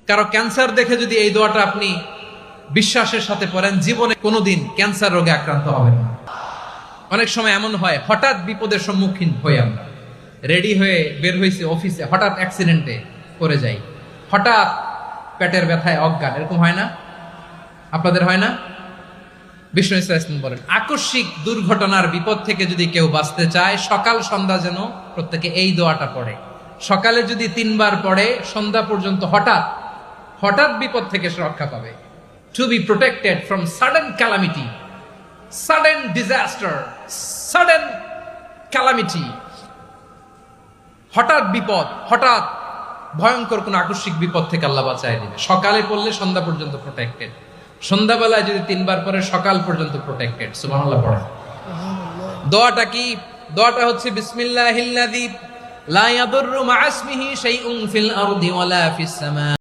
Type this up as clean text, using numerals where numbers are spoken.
কারো ক্যান্সার দেখে যদি এই দোয়াটা আপনি বিশ্বাসের সাথে পড়েন, জীবনে কোনোদিন ক্যান্সার রোগে আক্রান্ত হবেন না। অনেক সময় এমন হয়, হঠাৎ বিপদের সম্মুখীন হই আমরা, রেডি হয়ে বের হয়েছি অফিসে, হঠাৎ অ্যাক্সিডেন্টে পড়ে যাই, হঠাৎ পেটের ব্যথায় অজ্ঞান, এরকম হয় না? আপনাদের হয় না? বিষ্ণু ইসলাম বলেন, আকস্মিক দুর্ঘটনার বিপদ থেকে যদি কেউ বাঁচতে চায়, সকাল সন্ধ্যা যেন প্রত্যেকে এই দোয়াটা পড়ে। সকালে যদি 3 বার পড়ে, সন্ধ্যা পর্যন্ত হঠাৎ বিপদ থেকে সে রক্ষা পাবে। To be protected from sudden calamity, sudden disaster, sudden calamity, হঠাৎ বিপদ, হঠাৎ ভয়ঙ্কর কোন আকস্মিক বিপদ থেকে আল্লাহ বাঁচায় দিবে। সকালে পড়লে সন্ধ্যা পর্যন্ত প্রোটেক্টেড, সন্ধ্যাবেলায় যদি 3 বার পরে সকাল পর্যন্ত প্রোটেক্টেড। সুবহানাল্লাহ পড়ে। দোয়াটা কি? দোয়াটা হচ্ছে বিসমিল্লাহিল্লাযী লা ইয়াদুররু মা ইসমিহি শাইউন ফিল আরদি ওয়ালা ফিস সামা।